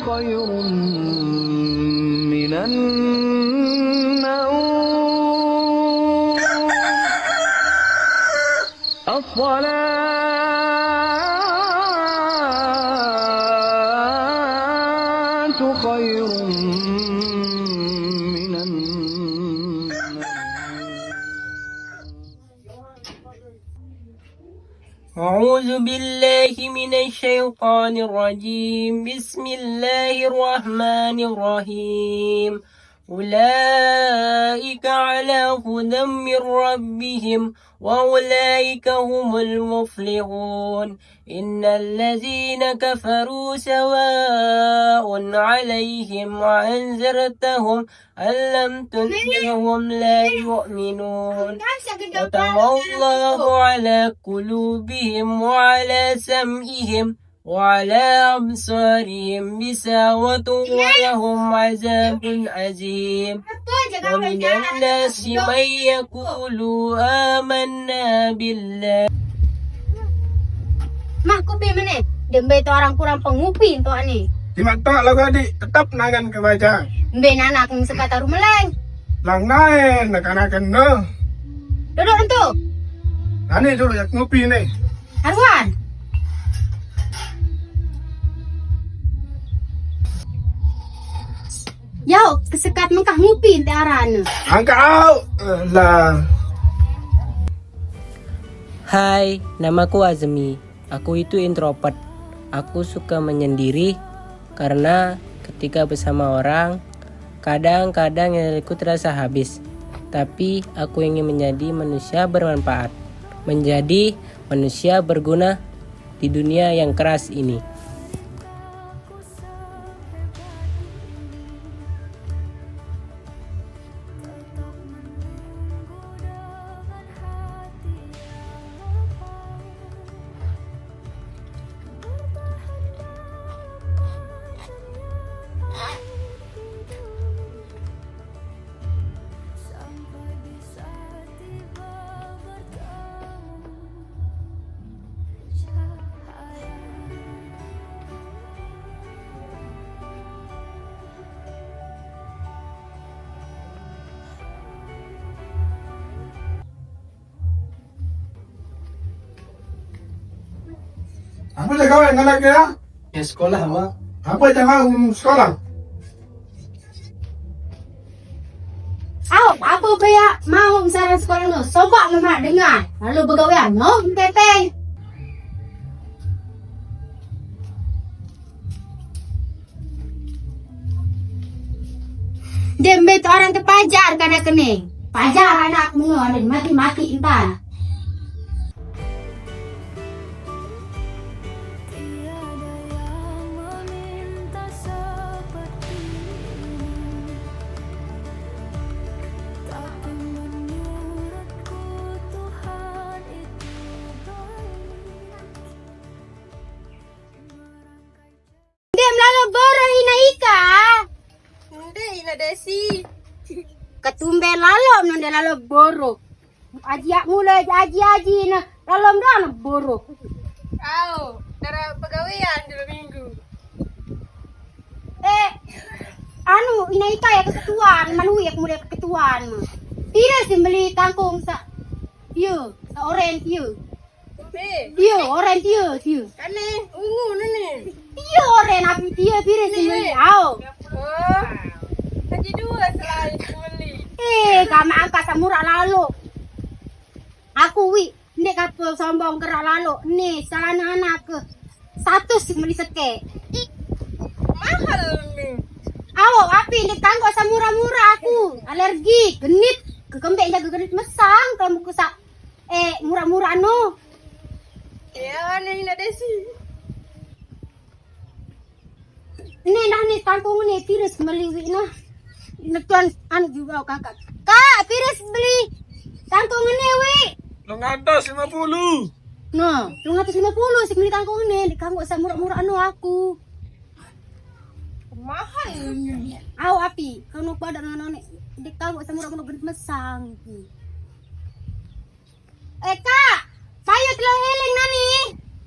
خير من النوم الصلاة خير من النوم. أعوذ بالله من الشيطان الرجيم. بسم الله الرحمن الرحيم. أولئك على هدى من ربهم وأولئك هم المفلحون. إن الذين كفروا سواء عليهم أنذرتهم أم لم تنذرهم لا يؤمنون. ختم الله على قلوبهم وعلى سمعهم وعلى أبصارهم غشاوة ولهم عذاب عظيم. ومن الناس من يقول آمنا بالله. Mak kopi mana? Dembe tu orang kurang pengupin tu ni. Timak tak lah adik, tetap nangan ke baca. Dembe anak yang sekata rumah lain. Lang naik, nak-anakan no. Duduk tu. Ani dulu yang ngopi ni. Arwan. Yo, kesekat mengkah ngupin te aran. Angkat out. Lah. Hai, namaku Azmi. Aku itu introvert. Aku suka menyendiri karena ketika bersama orang, kadang-kadang energiku terasa habis. Tapi aku ingin menjadi manusia bermanfaat, menjadi manusia berguna di dunia yang keras ini. Apa je kawan anak dia? Ya sekolah, Mak. Apa je mau sekolah? Apa kaya mau misalnya sekolah tu? Sobak memang dengar. Lalu bergawean, no? Teteh. Dembe tu orang terpajar kadang kene. Pajar anak mu ada mati-mati entar. Dem lalu borong ina ika. Hindi, ina desi. Ketumbe lalom nunda lalu boro. Ajiak mulai aji na lalom dah boro. Aw, dara pagawian 2 minggu. Anu ina ika ya keketuan, manu ya kemudian keketuan. Tidak sih beli tangkung sa. Yo, sa orange yo. Be, Yo, orange yo. kane ungu nene. Yo, orange api dia tidak sih beli. Au. Oh, haji 2 selain beli. Kami angkat samurah lalu. Aku ini kapal sombong gerak lalu. Nih, salah anak ke 1 sih beli seke. Mahal nih. Awo, api ini tangguh samurah-murah aku. Alergi, genit. Kekembek jaga genit mesang. Kamu kusak. Murah-murah no. Ya, ane ina desi. Ini dah nih kangkung ini virus meliwi nah. Ini tuan anu juga kakak. Kak, virus beli kangkung ini wi. Lang atas 50. Nah, 250 sih beli kangkung ini. Di kangkung samurah-murah anu aku. Mahal nih. Aw api, kanu pada nana di kangkung samurah-murah genit mesang. Kak, payu telah heling nani.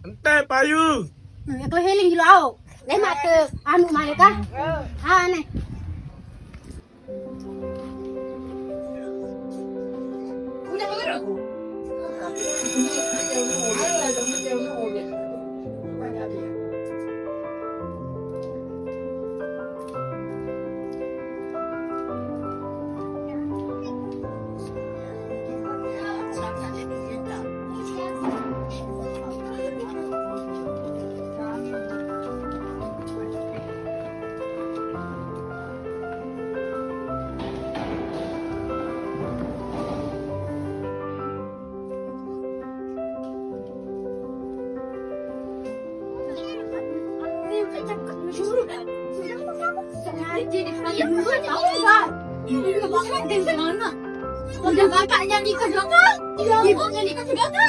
Ente payu. Ya telah heling dulu aw. lemak ke anu mana kah? Ah, nih. Udah bapaknya nikah gagal, ibunya nikah gagal.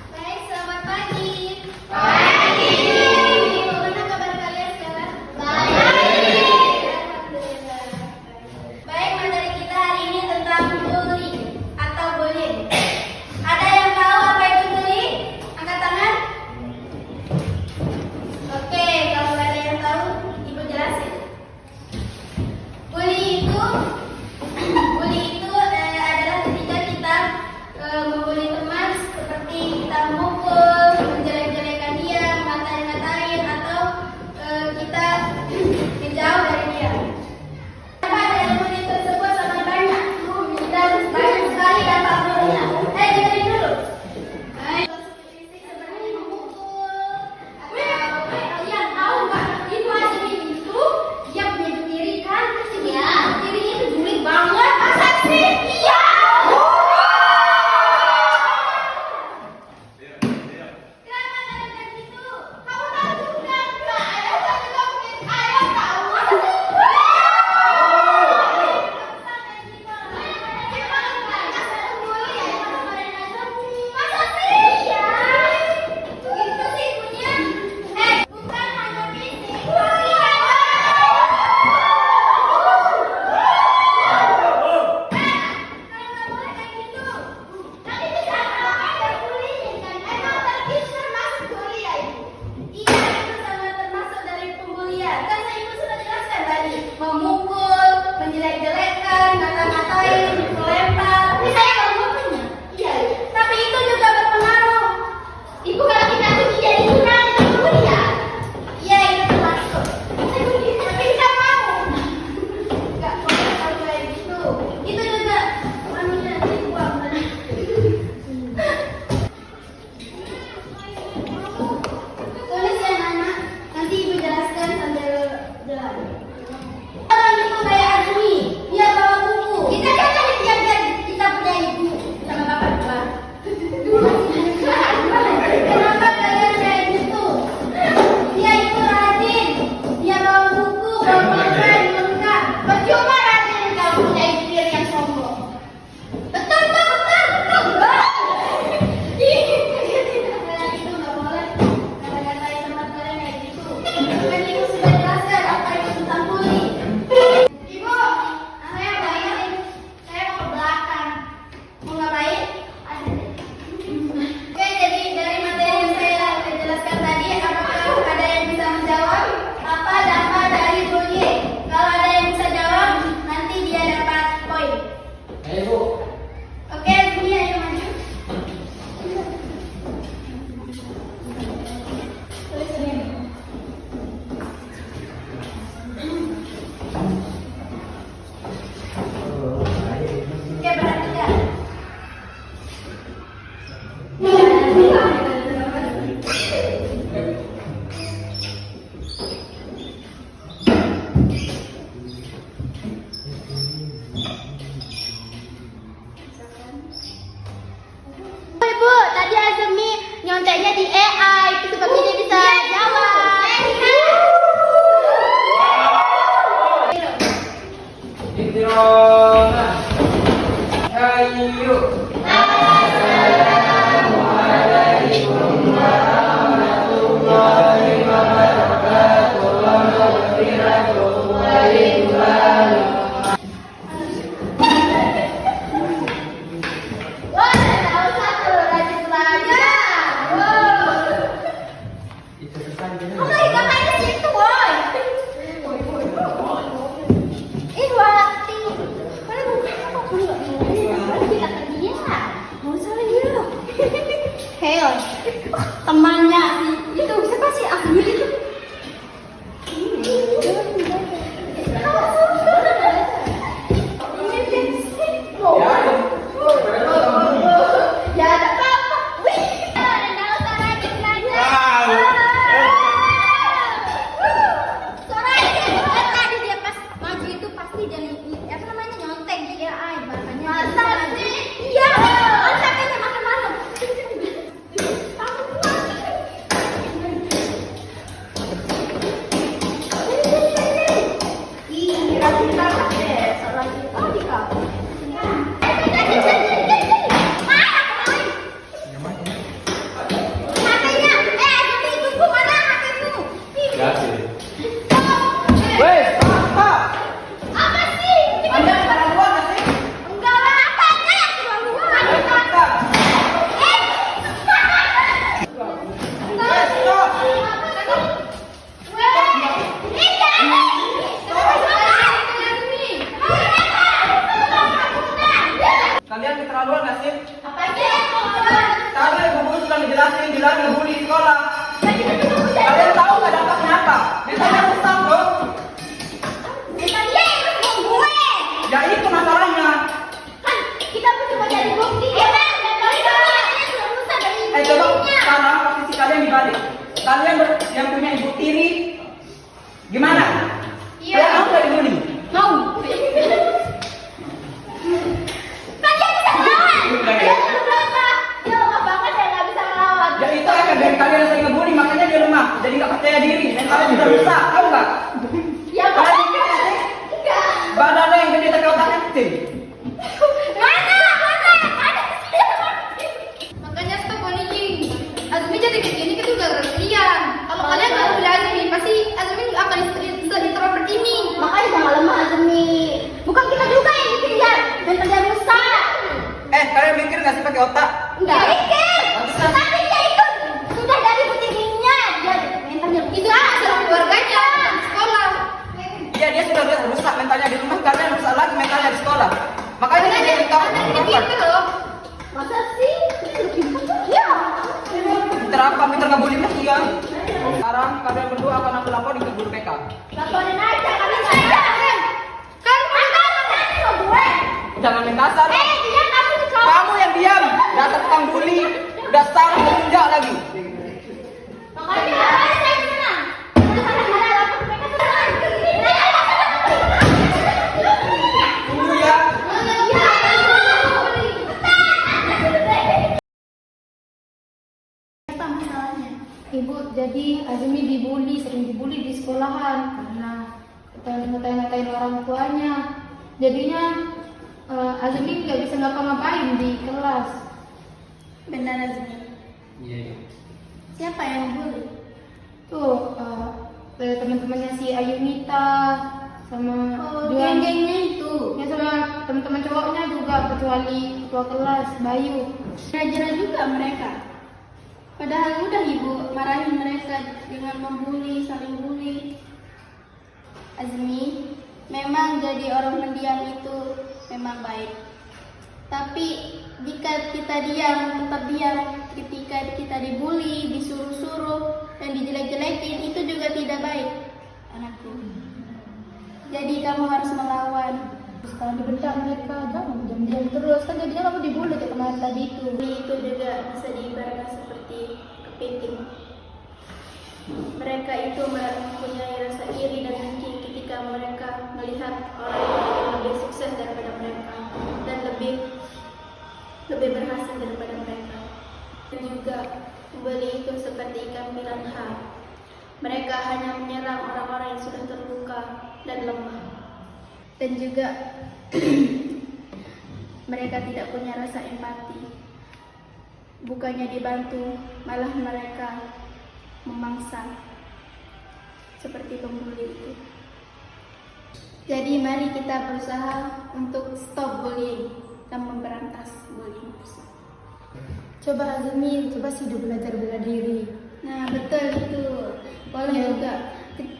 Baik, selamat pagi. Pagi. Bagaimana kabar kalian sekarang? Baik. Alhamdulillah. Baik, materi kita hari ini tentang bullying atau bullying. Ada yang tahu apa itu bullying? Angkat tangan. Oke, kalau nggak ada yang tahu, Ibu jelasin. Bullying itu adalah ketika kita membuli teman, seperti kita memukul, menjelek-jelekan dia, mengatain-ngatain, atau kita menjauh dari dia. Apa dari bullying tersebut sangat banyak dan banyak sekali dampak-dampaknya. Dengerin dulu. Seperti memukul, atau kalian tahu nggak? Itu Azmi itu dia punya kiri kan, terus dia kirinya itu julid banget. Masa sih? Iya. Kenapa kalian gitu? Kamu tahu juga nggak? Ayo tahu. Masa sih? Iya. Itu sih punya. Bukan hanya fisik. Memukul, menjelek-jelekan, ngata-ngatain, melempar. Saya kalau punya. Iya. Tapi itu juga berpengaruh. Ibu kalau kita tuh jadi curang itu kuliah. Iya, itu termasuk. Tapi kita mau. Enggak boleh kalau kayak gitu. Itu juga manusia dibuang. Tulis ya Nana, nanti Ibu jelaskan sambil jalan. Orang itu kayak Azmi, dia bawa buku. Kita kan kita punya ibu sama bapak dua. Kenapa kalian kayak gitu? Dia itu rajin, dia bawa buku, bawa pulpen, lengkap. Percuma rajin kalau punya ibu yang sombong. Betul. Kalian itu nggak boleh kata-katain teman kalian kayak gitu. Kan ibu sudah jelaskan apa itu tentang adik-adik. Kalian yang punya ibu tiri, gimana? Iya. Kalian mau nggak dibully? Mau. Kalian bisa melawan. Dia lemah. Dia lemah banget ya nggak bisa melawan. Ya itu akan dari kalian sering ngebully, makanya dia lemah. Jadi nggak percaya diri, mentalnya sudah rusak, tahu nggak? Ya Kalian makanya. Enggak. badannya yang gede tapi otaknya kecil. Mana? Makanya stop bullying. Azmi jadi kayak gini kan juga kalian. Kalau kalian nggak boleh Azmi, pasti Azmi akan introvert ini. Makanya jangan lemah Azmi. Bukan kita juga yang bikin dia mental dia rusak. Kalian mikir nggak sih pakai otak? Enggak mikir. Tapi dia itu sudah dari butinya. Dia mentalnya itu sama keluarganya sekolah. Iya, dia sudah rusak mentalnya di rumah, kalian rusak lagi mentalnya di sekolah. Makanya dia jadi introvert. loh. Masa sih? Iya. Pinter apa? Pinter ngebully mesti ya. Sekarang kalian berdua akan aku laporin ke guru BK. Laporin aja, kalian aja. Kan nanti lo gue. Jangan main kasar. Dia kamu sekolah. Kamu yang diam. Dasar tukang bully. Dasar menunjuk lagi. Makanya saya senang. Tunggu ya. Apa masalahnya? Ibu, jadi Azmi sering dibully di sekolahan karena ngatain orang tuanya. Jadinya Azmi nggak bisa ngapa-ngapain di kelas. Benar Azmi? Iya. Siapa yang bully? Tuh teman-temannya si Ayunita sama Geng-gengnya itu. ya sama teman-teman cowoknya juga kecuali ketua kelas Bayu. Rajin juga mereka. Padahal udah ibu marahin mereka dengan membuli, saling bully. Azmi, memang jadi orang pendiam itu memang baik. Tapi jika kita tetap diam ketika kita dibully, disuruh-suruh, dan dijelek-jelekin, itu juga tidak baik, anakku. Jadi kamu harus melawan. Sekarang dibentak mereka, jangan diam-diam terus, kan jadinya kamu dibully kayak kemarin tadi itu. Itu juga bisa diibaratkan seperti kepiting. Mereka itu mempunyai rasa iri dan dengki ketika mereka melihat orang yang lebih sukses daripada mereka dan lebih berhasil daripada mereka. Dan juga bully itu seperti ikan piranha. Mereka hanya menyerang orang-orang yang sudah terluka dan lemah. Dan juga mereka tidak punya rasa empati. Bukannya dibantu, malah mereka memangsa seperti pembuli itu. Jadi mari kita berusaha untuk stop bullying dan memberantas bullying. Coba Azmi, coba sih udah belajar bela diri. Nah betul itu. Boleh juga.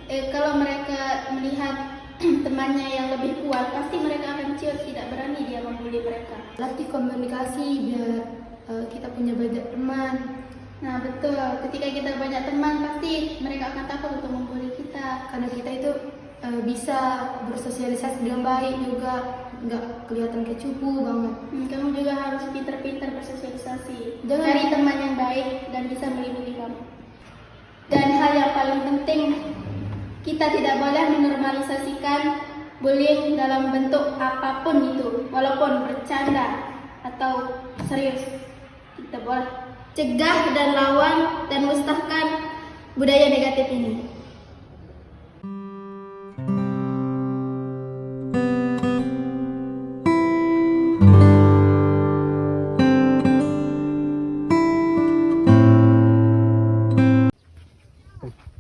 Kalau mereka melihat temannya yang lebih kuat, pasti mereka akan ciut, tidak berani dia membuli mereka. Latih komunikasi biar kita punya banyak teman. Nah betul, ketika kita banyak teman pasti mereka akan takut untuk membuli kita. Karena kita itu bisa bersosialisasi dengan baik juga, nggak kelihatan kayak cupu banget. Kamu juga harus pintar-pintar bersosialisasi. Jangan- Cari teman yang baik dan bisa melindungi kamu. Dan hal yang paling penting, kita tidak boleh menormalisasikan bullying dalam bentuk apapun itu, walaupun bercanda atau serius. Kita boleh cegah dan lawan dan musnahkan budaya negatif ini.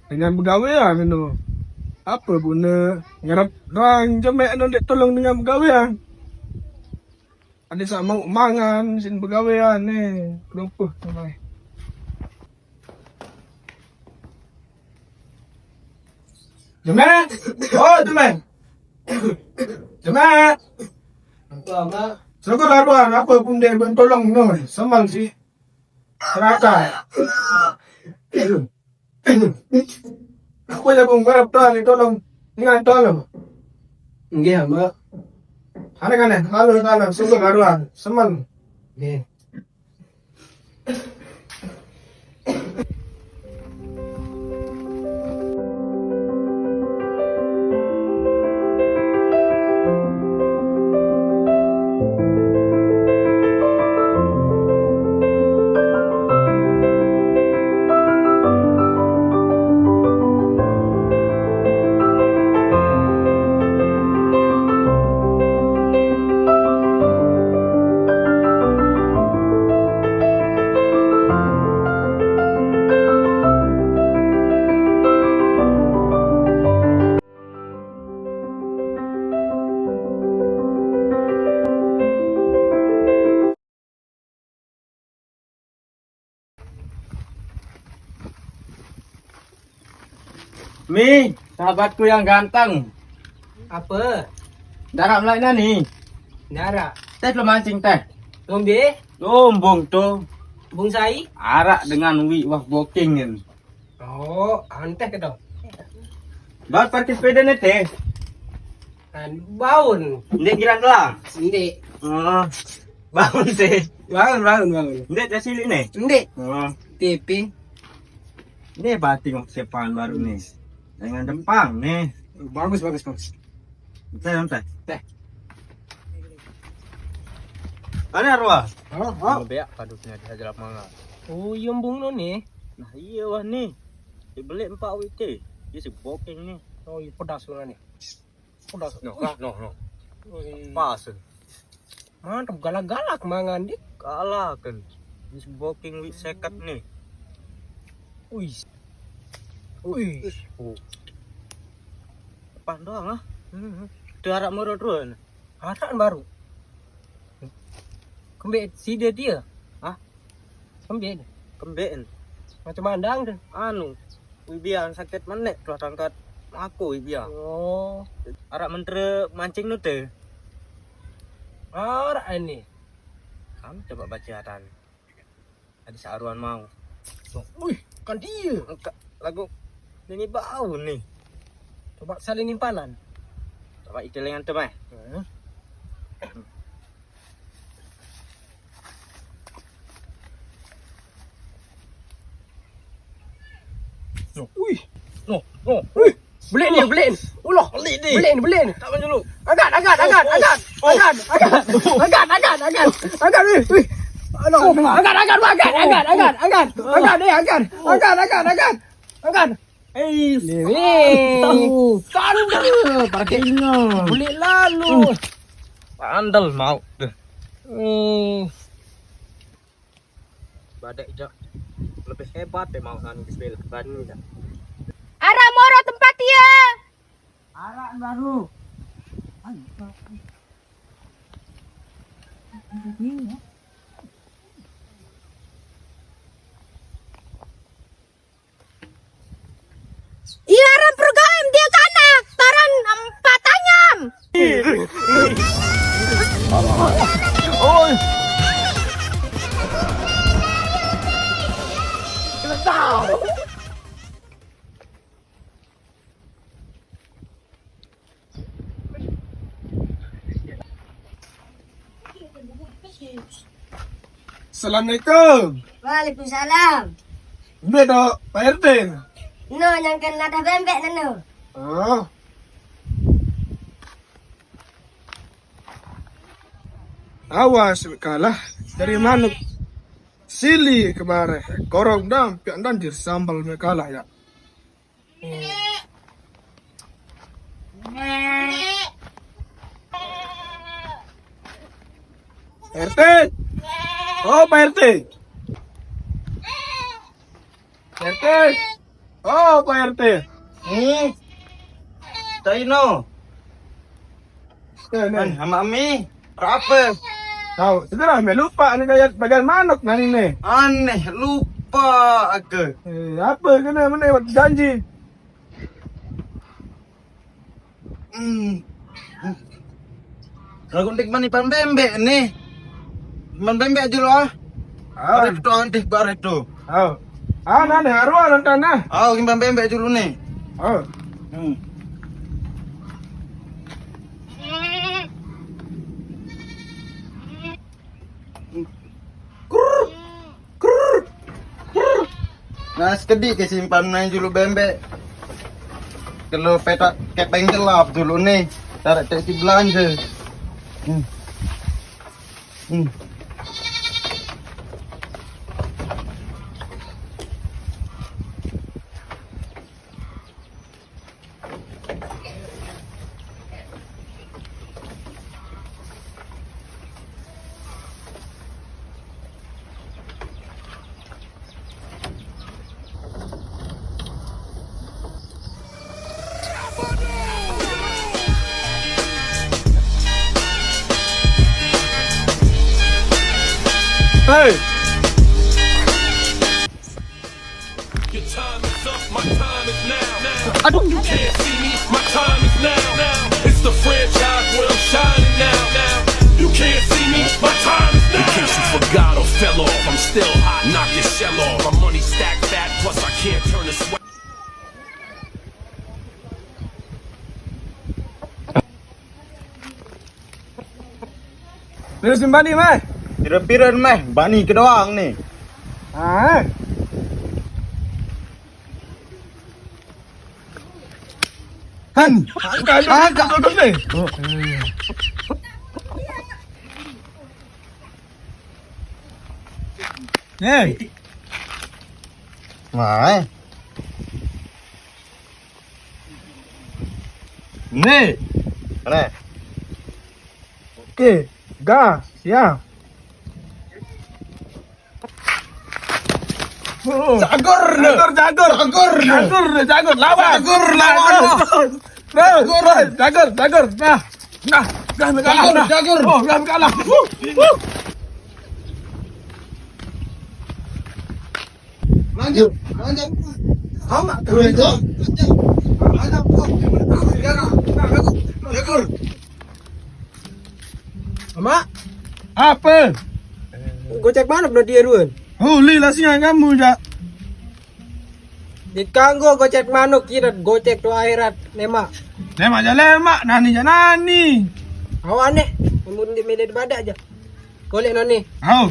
Dengan bergawean itu. Apa guna ngarap orang jemek tu dek tolong dengan bergawean. Ada sama mangan sin bergawean ni. Lupa sampai. Jemek. Oh, jemek. Jemek. Apa? Saka laruan apa pun dia tolong no. Samang si. Seraka. Aku ya pun ngarap ni tolong. Dengan tolong. Nggih, Mbak. Ada kan ya? Kalau suka laruan. Samang. Nggih. Mi, sahabatku yang ganteng. Apa? Darah melainnya nih. Nara. Teh lo mancing teh. Ngombe? Lombong tuh. Bung Sai? Arak dengan wah bokingin. Oh, anteh ke dong. Baru parkir sepeda nih teh. Kan baun. Ndek kira telah. Ndek. Oh, bangun sih. Bangun. Ndek dah silik nih. Ndek. Oh, TV. ini batik siapaan baru nih. Dengan Jepang nih. Bagus. Teh. Ada arwah. Oh. Beak paduknya di hajar mangga. Oh, yung bung no nih. Nah iya wah nih. Dibeli 4 WT. Dia si booking nih. Oh, iya pedas lo nih. Pedas. No. Wih. Pas. Mantap galak-galak mangan dik. Kalah kan. Dia si booking wit sekat nih. Wih. Depan doang ah. Itu harap murah dulu. Haran baru. Kembali si dia. Hah? Kembali. Kembeen. Macam mandang deh. Anu. Wibian sakit menek telah tangkat aku wibian. Oh. Harap menteri mancing nu teh. Haran ini. Kamu coba baca hatan. Ada searuan mau. Wih, kan dia. Lagu ini bau nih. Coba salin simpanan. Coba itu lengan tuh mah. Wih. Beliin. Ulah, beliin. Tak dulu. Agak. Wih. Aduh, agak. Kandel, parkirnya. Beli lalu. Pandal mau deh. Badai jak lebih hebat deh mau nani bismillah banding jak. Ara moro tempat ya. Arak baru. Iya aram program dia kana taran 4 tanyam. Assalamualaikum. Waalaikumsalam. Bedo, Pak RT. No yang kena ada bembek nano. Oh. Awas kalah dari mana sili kemarin korong dam pian danjir sambal kalah ya. RT. Oh, Pak RT. RT. Oh, Pak RT. Taino. Nih. Mami. Apa? Tahu, sudah lupa nih kayak bagian manuk nani nih. Aneh lupa aku. Apa kena mana buat janji? Lagu ndik mani pembembek nih. Pembembek aja loh. Bare itu antih bare itu. Oh. Nani arwah nonton nah. Oh, pembembek dulu nih. Oh. Nah, sekedik kesimpanan dulu bembek. Kalau petak kepeng gelap dulu nih. Tarik teksi belanja. Hey. Your time is up, my time is now. Aduh. You can't see me, my time is now. It's the franchise where I'm shining now. You can't see me, my time is now. In case you forgot or fell off, I'm still hot, knock your shell off. My money stacked fat, plus I can't turn the sweat. Terus Bani mah. Pira-pira meh, bani ke doang nih. Ah. Han, agak duduk nih. Nih. Mai. Nih. Mana? Oke, gas, ya. Jagur, lawan. Jagur. Jagur. Oh, kalah. Lanjut. Amat. Jagur. Mak. Apa? Gocek mana benar dia duluan? Huli lah siang kamu jak. Dikanggo gocek manuk kira gocek tu akhirat nema. Lemak je lemak, nani je nani. Awak aneh, namun di media badak aja. Golek noni. Au.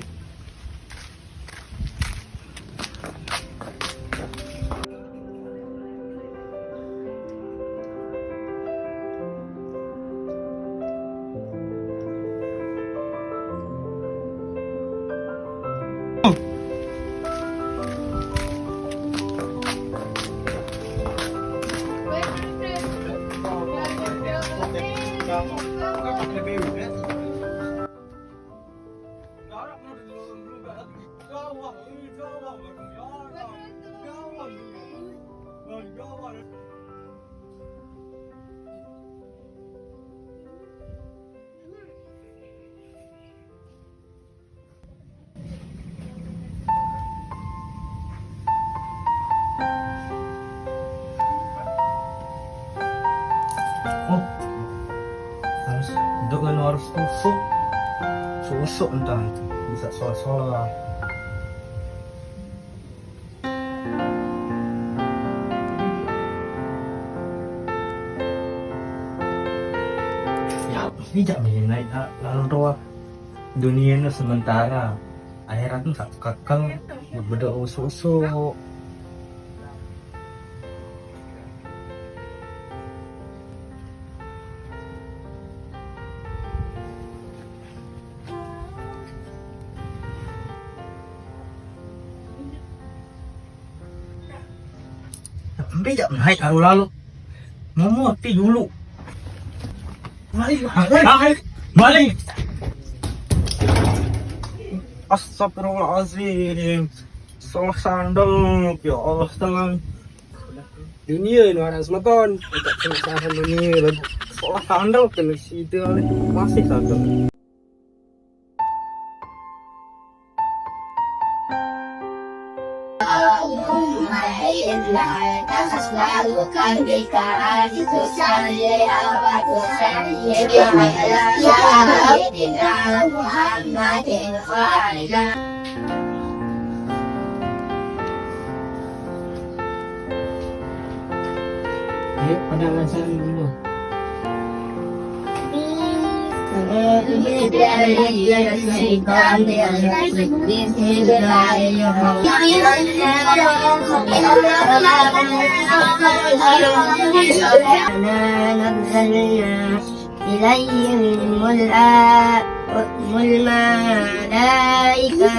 Harus susuk entah bisa sholat. Ya tidak naik lalu doa dunia ini sementara, akhirat itu tak kekal, berdoa susuk. Tidak naik lalu ngomong dulu. Balik. Astagfirullahaladzim. Salah sandal, ya Allah tenang. Dunia ini orang sematon. Tidak selesai dunia. Salah sandal kena situ masih sandal. Ayo pandangan saya dulu. إليهم الملائكة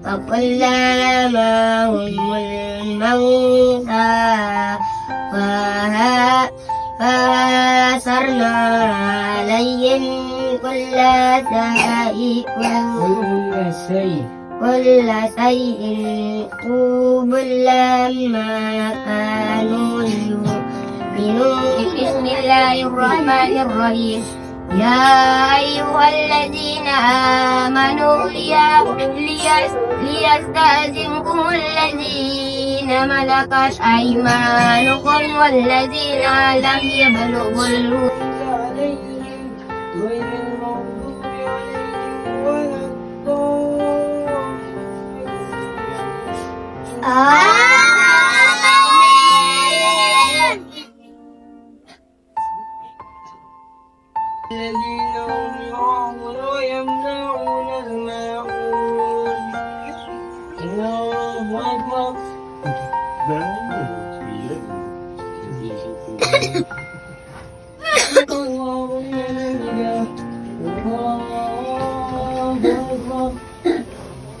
وكلما هم الموتى فأثرنا عليهم كل شيء قبلا ما كانوا يؤمنون. بسم الله الرحمن الرحيم يا أيها الذين آمنوا ليستأذنكم الذين ملكت أيمانكم والذين لم يبلغوا آمين. الذين هم يراءون ويمنعون الماعون الله أكبر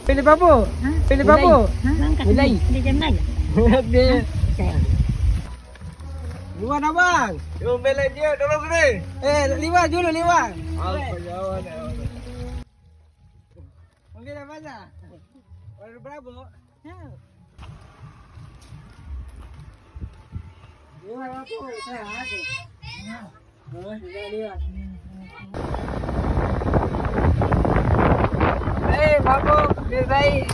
Pilih apa? Pilih apa? Mulai. Liwan abang. Yung belay dia, tolong ni. Liwan dulu liwan. Apa jawan? Mungkin apa aja? Order berapa? Liwan apa? Saya ada. Oh, sudah lihat. Mabuk, lebih baik.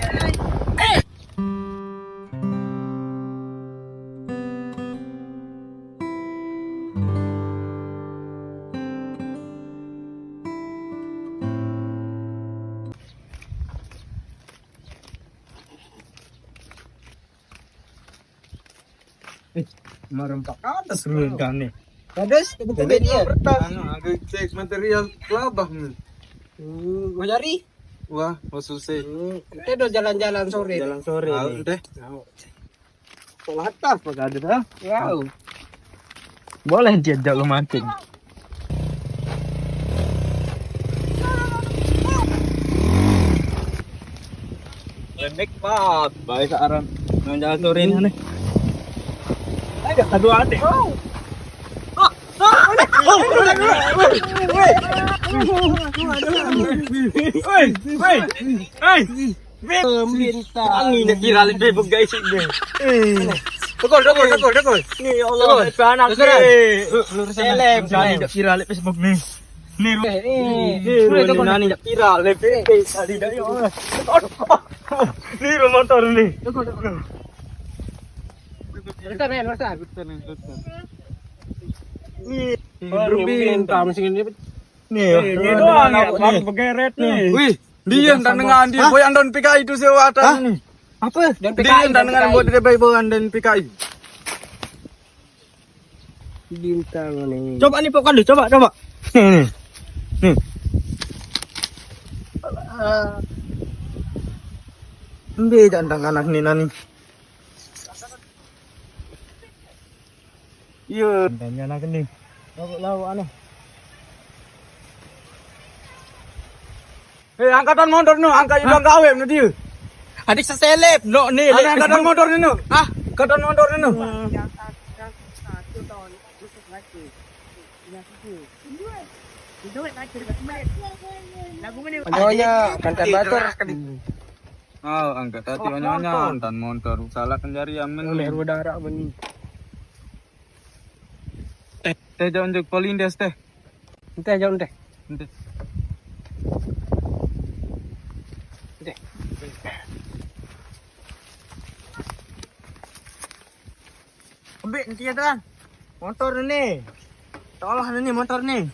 Merempak atas kan ni. Terus, kita dia. Anu, agak cek material kelabah ni. Mau cari? Wah, selesai. Kita udah jalan-jalan sore. Jalan sore. Deh. Sekolah atas apa ada dah? Wow. Boleh diajak lu mancing. Lembek pat, baik sekarang. Nang jalan sore ni. Ayo, satu adik. Angin nak kira lebih guys ini. Tekol. Ni Allah, anak ni. Seleb, nak kira lebih Facebook ni. Ni nani nak kira lebih tadi dah. Ni motor ni. Ni Berbintang sini. ni doang nak bergeret ni. Wih, dia dan dengan dia boy andon PKI itu sewa atas ni. Apa? Dan Dia dan dengan buat dia bayi boy andon PKI. bintang ni. Coba ni pokok dulu, coba. Ni. Ambil jangan anak ni nani. Iya, dan anak ni. Lauk anu. Angkatan motor nu, angkat itu gawe nu dia. Adik seseleb. Lo ni, Angkatan motor ni nu. Ah, angkatan motor ni nu. Pokoknya kantor batur. Oh, angkat hati banyak dan motor. Salah kendari amin. Oleh udara bunyi. Teh jangan untuk polindes teh. Entah jauh entah. Ente. Ambil nanti ya motor ni. Tolong ni motor ni.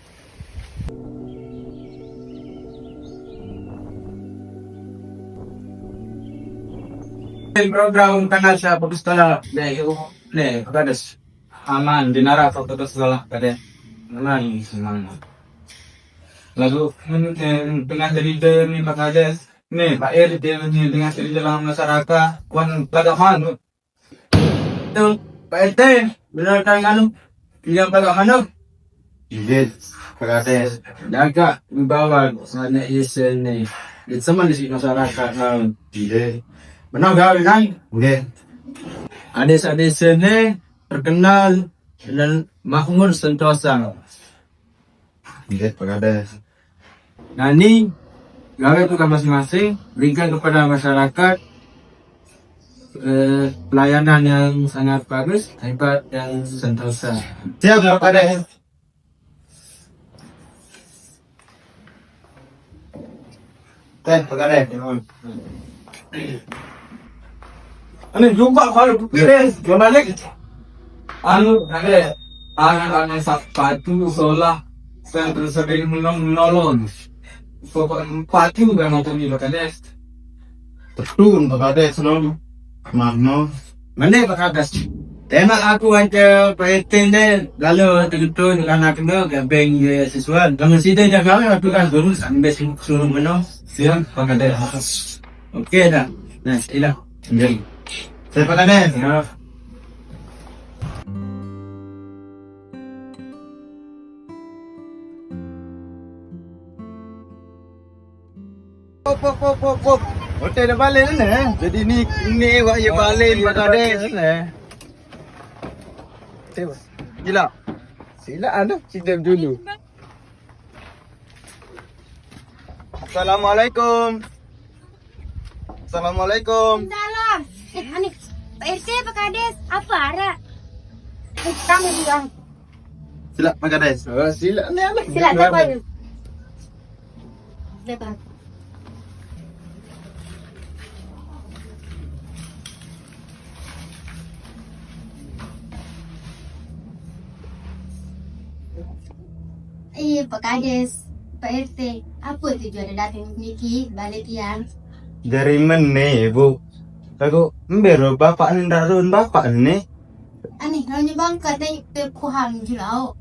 Program tanggal sa pagkustala. Ne, kagadas. Aman, dinara sa pagkustala. Kade. Aman, senang. Lalu, tengah dari ni Kagadas. Ne, Pak Er dia ni tengah dari dalam masyarakat. Wan pagaman. Betul, Pak RT. Benar kan anu? Yang pagaman. Iya, Kagadas. Jaga wibawa sana isen ni. Di sama di masyarakat. Iya. Benar gawe kan? Udah. Ades-ades sini terkenal dan makmur sentosa. Lihat Kagadas. Nah ini gawe tugas masing-masing berikan kepada masyarakat pelayanan yang sangat bagus, hebat dan sentosa. Siap Kagadas. Pagkades. Ano, jumpa kalau Kades, balik. Ada sepatu seolah saya tersering menolong. Pati udah nonton di Kades. Betul, Pagkades selalu. Mano. Mana Pagkades? Tembak aku aja perhatian deh. Lalu terutun anak kena gabeng sesuatu. Kamu sih dah jaga aku kan dulu sampai suruh menang. Siang Pagkades. Okey dah. Nah, hilang. Jadi. Saya Pagkades. Ya. Pop. Hotel dah balik ni. Jadi ni awak ya balik Pagkades ni. Gila. Sila ada cerita dulu. Assalamualaikum. Assalamualaikum. Salam. Ani, Pak RT, Pak Kades, apa ada? Kamu bilang. Sila Pagkades. Sila ni ada. Sila, dapat. Dapat. Pak Kades, Pak RT, apa tujuan datang Niki balik tiang? Dari mana ibu? Aku membero bapak ni darun bapak ni. Ani, hanya bangka tadi terkuhang julau.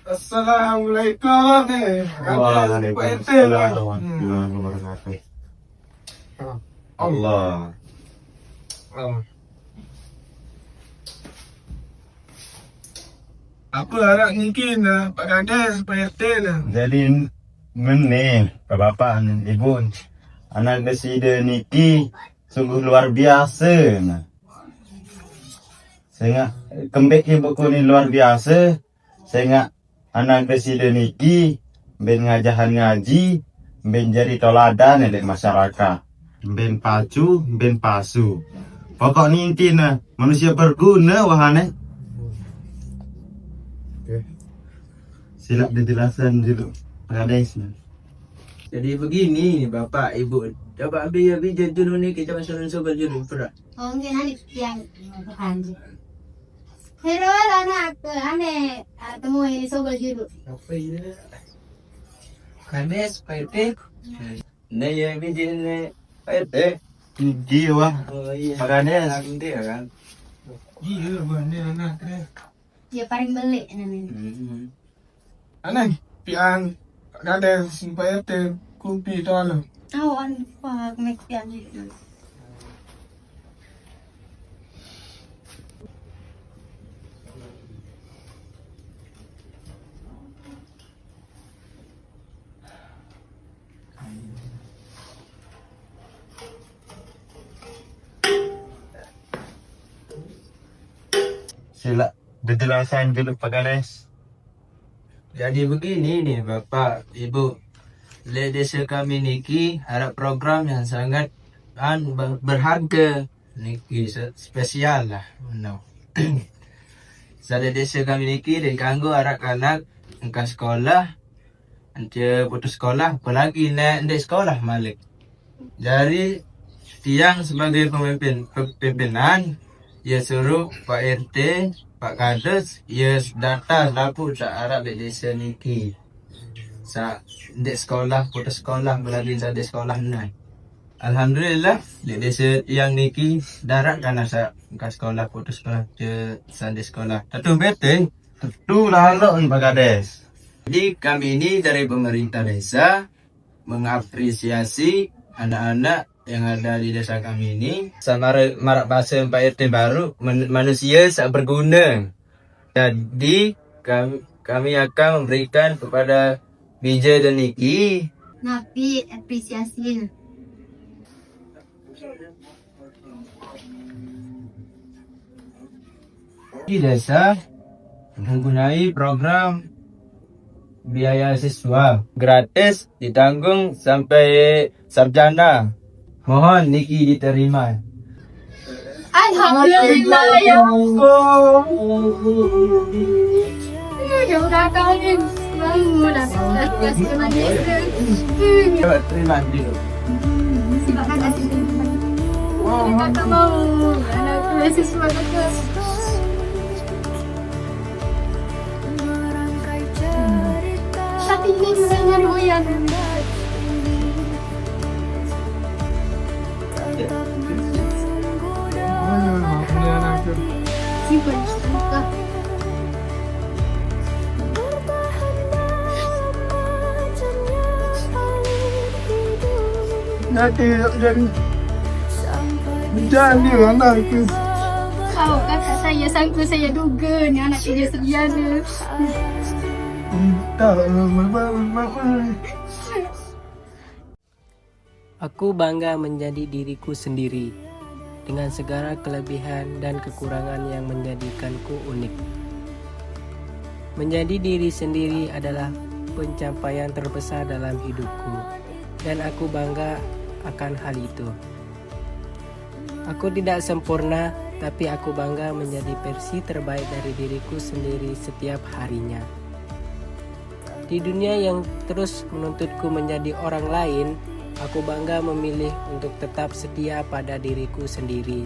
Assalamualaikum. Waalaikumsalam warahmatullahi wabarakatuh. Allah. Apa harap mungkin Pak Kades, Pak RT lah. Jadi mana bapak ni ibu anak desida Niki sungguh luar biasa nah. Saya kembek ibuku ni luar biasa. Saya anak desida Niki ben ngajahan ngaji ben jadi toladan oleh masyarakat. Ben pacu, ben pasu. Pokok ni intinya manusia berguna wahane. Sila dijelasan dulu. Pagkades. Jadi begini Bapak Ibu. Coba ambil dulu ni kita masuk sobat dulu pura. Oh, mungkin ani yang kanji. Hero anak ane temu ini sobat dulu. Apa ini? Kades Pak RT. Nah yang bijin ni Pak RT. Tinggi wah. Oh iya. Pagkades. Nanti kan. Iya, benda anak dia. Dia paling belik namanya. Anak, pian Pak Kades, Pak RT, kumpi tu lah. Oh, anu pak mek pian gitu. Sila dijelasan dulu Pagkades. Jadi begini nih Bapak Ibu. Di desa kami Niki ada program yang sangat berharga. Niki spesial lah. No. Di desa kami Niki di kanggo anak-anak engkau sekolah. Nanti putus sekolah apalagi naik di sekolah malik. Jadi tiang sebagai pimpinan ia suruh Pak RT, Pak Kades, ia data laku sa Arab di desa Niki. Sa di sekolah, putus sekolah, belagi sa di sekolah na. Alhamdulillah, di desa yang Niki darat karena sa ke sekolah, putus sekolah, sa di sekolah. Tentu betul. Tentu lalu Pagkades. Jadi kami ini dari pemerintah desa mengapresiasi anak-anak yang ada di desa kami ini sama marak bahasa Pak RT baru manusia sangat berguna. Jadi kami akan memberikan kepada Bija dan Niki Napi apresiasi. di desa menggunakan program biaya siswa gratis ditanggung sampai sarjana. Mohon Niki diterima. Alhamdulillah ya Allah. Ya udah kalian bangun aku udah kasih manis. Terima kasih. Kakak mau anakku kasih semangat. Tapi ini mulai goyang. Ini anakku. Simpan suka. Nanti jadi anakku. Kau kakak saya sangka saya duga ni anak dia Seriana. Tak, mama. Aku bangga menjadi diriku sendiri, dengan segala kelebihan dan kekurangan yang menjadikanku unik. Menjadi diri sendiri adalah pencapaian terbesar dalam hidupku, dan aku bangga akan hal itu. Aku tidak sempurna, tapi aku bangga menjadi versi terbaik dari diriku sendiri setiap harinya. Di dunia yang terus menuntutku menjadi orang lain, aku bangga memilih untuk tetap setia pada diriku sendiri.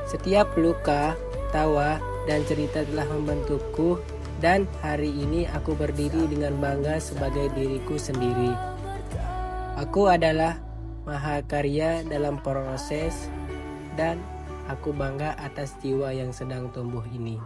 Setiap luka, tawa, dan cerita telah membentukku, dan hari ini aku berdiri dengan bangga sebagai diriku sendiri. Aku adalah mahakarya dalam proses, dan aku bangga atas jiwa yang sedang tumbuh ini.